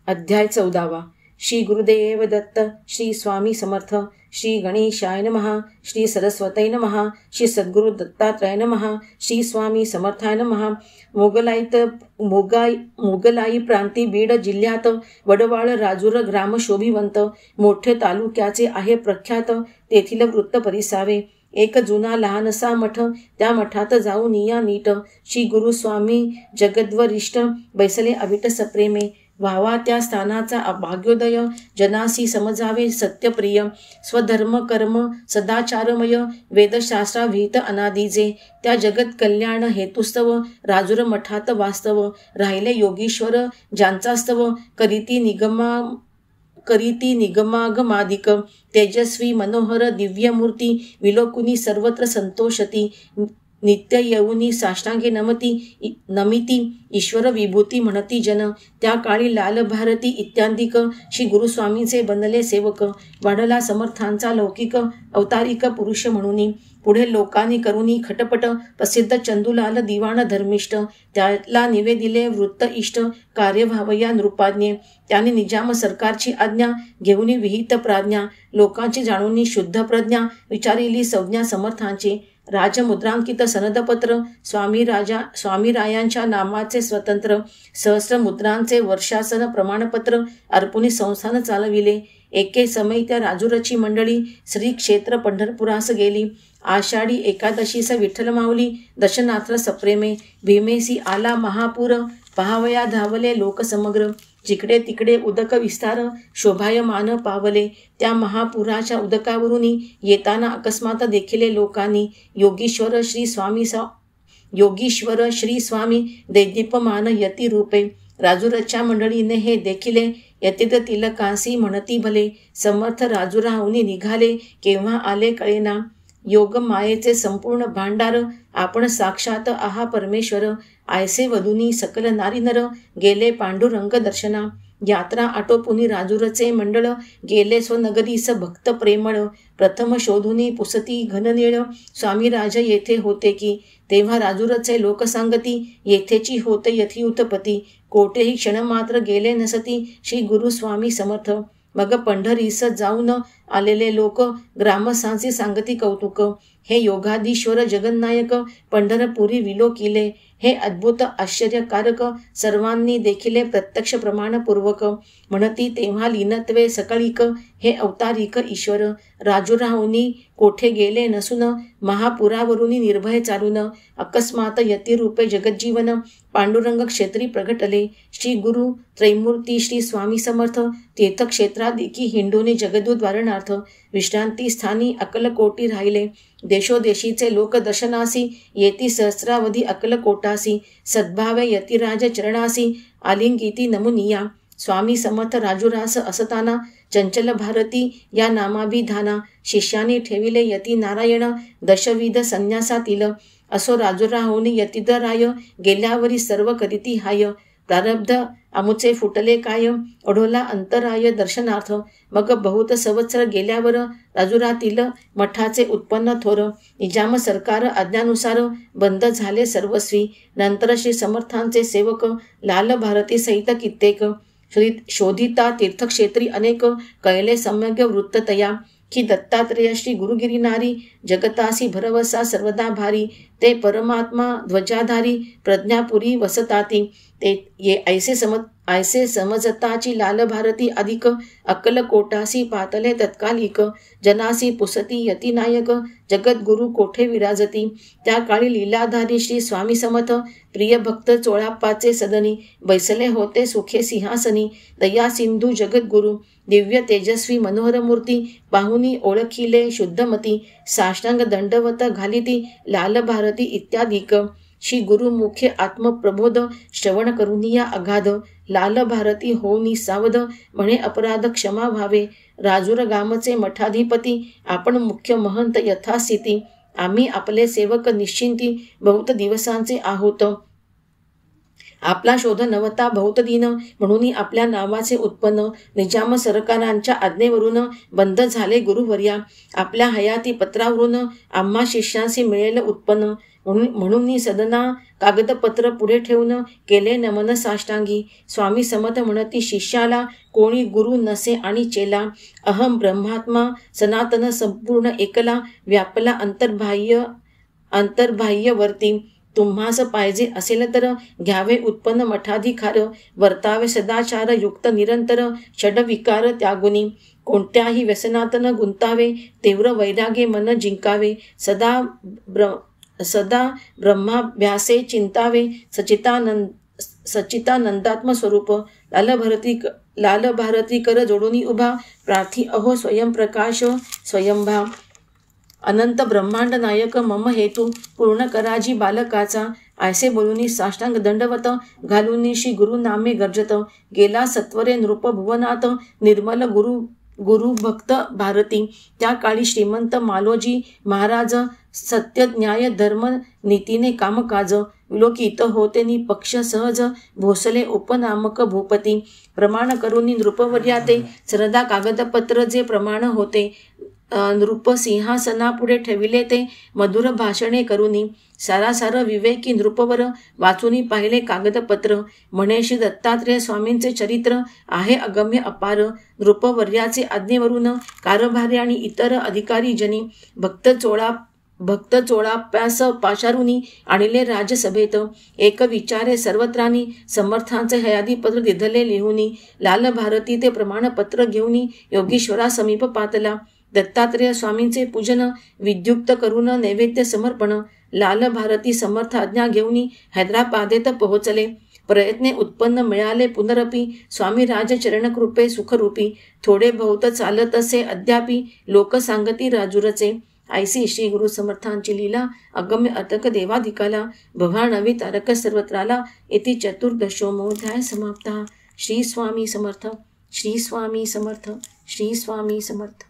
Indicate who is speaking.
Speaker 1: अध्याय 14. श्री गुरुदेव दत्त. श्री स्वामी समर्थ. श्री गणेशाय नमः. श्री सरस्वती नमः. श्री सद्गुरु दत्तात्रय नमः. श्री स्वामी समर्थाय नमः. मोगलाई प्रांती बीड जिल्ह्यात वडवाळ राजूर ग्राम शोभिवंत मोठे तालुक्याचे आहे प्रख्यात. तेथील वृत्त परिसावे. एक जुना लहानसा मठ, त्या मठात जाऊन या नीट. श्री गुरु स्वामी जगद्वरिष्ठ बैसले अविट सप्रेमे. व्हावा त्या स्थानाचा भाग्योदय, जनासी समजावे सत्यप्रिय. स्वधर्म कर्म सदाचारमय, वेदशास्त्राविहित अनादीजे. त्या जगत कल्याण हेतुस्तव राजूर मठात वास्तव. राहिले योगीश्वर ज्यांचास्तव, करीती निगमागमादिक. तेजस्वी मनोहर दिव्यमूर्ती, विलोकुनी सर्वत्र संतोषती. नित्य येऊनी साष्टांगे नमिती, ईश्वर विभूती म्हणती जन. त्या काळी लाल भारती इत्यादिक श्री गुरुस्वामींचे बनले सेवक. वाढला समर्थांचा लौकिक, अवतारिक पुरुष म्हणून. पुढे लोकांनी करुनी खटपट, प्रसिद्ध चंदूलाल दिवाण धर्मिष्ठ. त्याला निवेदिले वृत्त इष्ट, कार्य व्हावया नृपाज्ञे. त्याने निजाम सरकारची आज्ञा, घेऊनी विहित प्राज्ञा. लोकांची जाणूनी शुद्ध प्रज्ञा, विचारिली संज्ञा समर्थांची. राजमुद्रांकित सनदपत्र, स्वामीरायांच्या नामाचे स्वतंत्र. सहस्र मुद्रांचे वर्षासन प्रमाणपत्र, अर्पुनी संस्थान चालविले. एके समय त्या राजूरची मंडळी श्री क्षेत्र पंढरपुरास गेली. आषाढी एकादशीस विठ्ठल माऊली दर्शनार्थ सप्रेमे. भीमेसी आला महापूर, पहावया धावले लोक समग्र. जिकडे तिकडे उदक विस्तार, शोभायमान पावले. त्या महापुराच्या उदकावरून येताना अकस्मात देखिले लोकांनी योगीश्वर श्री स्वामी दैदीप्यमान यती रूपे. राजूरच्या मंडळीने हे देखिले. यतीत तिलकासी म्हणती भले. समर्थ राजूराहुनी निघाले, केव्हा आले कळेना. योग मायेचे संपूर्ण भांडार, आपण साक्षात आहा परमेश्वर. आयसे वधुनी सकल नारी नर, गेले पांडुरंग दर्शना. यात्रा आटोपुनी राजूरचे मंडळ, गेले स्वनगरीस भक्त प्रेमळ. प्रथम शोधुनी पुसती घननीळ, स्वामी राज येथे होते की. तेव्हा राजूरचे लोक सांगती, येथेची होते यथियुतपती. कोठेही क्षणमात्र गेले नसती श्री गुरु स्वामी समर्थ. मग पंढरीस जाऊन आलेले लोक ग्रामस्थांची सांगती कौतुक. हे योगाधीश्वर जगन्नायक पंढरपुरी विलोकिले. हे अद्भुत आश्चर्यकारक सर्वांनी देखिले प्रत्यक्ष प्रमाणपूर्वक. म्हणती तेव्हा लीनत्वे सकळीक, हे अवतारिक ईश्वर. राजूराहुनी कोठे गेले नसून, महापुरावरून निर्भय चालून. अकस्मात यतिरूपे जगज्जीवन पांडुरंग क्षेत्री प्रगटले. श्री गुरु त्रैमूर्ती श्री स्वामी समर्थ तीर्थक्षेत्रादिकी हिंडूने जगदुद्वारणार्थ विश्रांती स्थानी अकलकोटी राहिले. देशोदेशीचे लोक दर्शनासी येती सहस्रावधी अकलकोटासी. सद्भावे यतिराज चरणासी आलिंगीती नमुनिया. स्वामी समर्थ राजूरास असताना चंचल भारती या नामाभिधाना. शिष्याने ठेविले यती नारायण दशविध संन्यासातील. असो राजूराहुनी यतिधराय, गेल्यावरी सर्व करीती हाय. प्रारब्ध आमुचे फुटले काय, ओढवला अंतराय दर्शनार्थ. मग बहुत संवत्सर गेल्यावर राजुरातील मठाचे उत्पन्न थोर. निजाम सरकार आज्ञानुसार बंद झाले सर्वस्वी. नंतर श्री समर्थांचे सेवक लाल भारती सहित कित्येक. शोधिता तीर्थक्षेत्री अनेक, कळले सम्यक वृत्त तया. की दत्तात्रेय श्री गुरुगिरीनारी, जगतासी भरवसा सर्वदा भारी. ते परमात्मा ध्वजाधारी, प्रज्ञापुरी वसताती. ते ये ऐसे समजताची लाल भारती अधिक. अक्कलकोटासी पातले तत्कालिक. जनासी पुसती यतिनायक, जगद्गुरु कोठे विराजती. त्या काळी लीलाधारी श्री स्वामी समर्थ, प्रिय भक्त चोळाप्पाचे सदनी. बैसले होते सुखे सिंहासनी. दया सिंधू जगद्गुरु, दिव्य तेजस्वी मनोहर मूर्ती. पाहुनी ओळखिले शुद्धमती, साष्टांग दंडवत घालिती लाल भारती इत्यादिक. श्री गुरुमुखे आत्मप्रबोध, श्रवण करुनिया अगाध. लाल भारती होनी सावध, म्हणे अपराध क्षमा व्हावे. राजूर गामचे मठाधिपती, आपण मुख्य महंत यथास्थिती. आम्ही आपले सेवक निश्चिंती, बहुत दिवसांचे आहोत. आपला शोध नवता बहुत दिन, म्हणून आपल्या नावाचे उत्पन्न. निजाम सरकारांच्या आज्ञेवरून बंद झाले गुरुवर्या. आपल्या हयाती पत्रावरून आम्हा शिष्यांशी मिळेल उत्पन्न. म्हणून सदना कागदपत्र पुढे ठेवून केले नमन साष्टांगी. स्वामी समर्थ म्हणती शिष्याला कोणी गुरु नसे आणि चेला. अहम ब्रह्मात्मा सनातन संपूर्ण एकला व्यापला अंतर्बाह्यवर्ती. तुम्हास पाहिजे असेल तर घ्यावे उत्पन्न मठाधिकार. वर्तावे सदाचार युक्त निरंतर षडविकार त्यागुनी. कोणत्याही व्यसनात न गुंतावे तीव्र वैराग्ये मन जिंकावे. सदा ब्रह्माभ्यासे चिंतावे. सच्चितानंदात्म स्वरूप लाल भारती कर जोडून उभा. प्रार्थी अहो स्वयंप्रकाश स्वयंभा. अनंत ब्रह्मांड नायक मम हेतू पूर्ण कराजी बालकाचा. ऐसे बोलूनी साष्टांग दंडवत घालून श्री गुरु नामे गर्जत. गेला सत्वरे नृप भुवनात निर्मल गुरु भक्त भारती. त्या काळी श्रीमंत मालोजी महाराज सत्य न्याय धर्म नीतीने कामकाज. विलोकित होते नि पक्ष सहज भोसले उपनामक भूपती. प्रमाण करुनी नृपवर्या ते सरदा कागदपत्र जे प्रमाण होते. नृप सिंहासनापुढे ठेविले ते मधुर भाषणे करुनी. सारासार विवेकी नृपवर वाचूनी पाहिले कागदपत्र. म्हणे श्री दत्तात्रेय स्वामींचे चरित्र आहे अगम्य अपार. नृपवर्याचे आज्ञेवरून कारभारी आणि इतर अधिकारी जनी भक्त चोळाप्यास पाशारुनी आणले राजसभेत. एक विचारे सर्वत्रानी समर्थांचे हयादीपत्र दिधले लिहुनी. लाल भारती ते प्रमाणपत्र घेऊनी योगीश्वरा समीप पातला. दत्तात्रेय स्वामींचे पूजन विद्युक्त करून नैवेद्य समर्पण. लाल भारती समर्थ आज्ञा घेऊनी हैदराबादेत पोहोचले. प्रयत्ने उत्पन्न मिळाले पुनरपी. स्वामी राजचरणकृपे सुखरूपी. थोडे बहुत चालत असे अद्यापी लोक सांगती राजूरचे. ऐसी श्री गुरु समर्थांची लीला अगम्य अतक देवाधिकाला. भवानवी तारक सर्वत्राला. इति चतुर्दशोमोऽध्याय समाप्ता. श्री स्वामी समर्थ. श्री स्वामी समर्थ. श्री स्वामी समर्थ.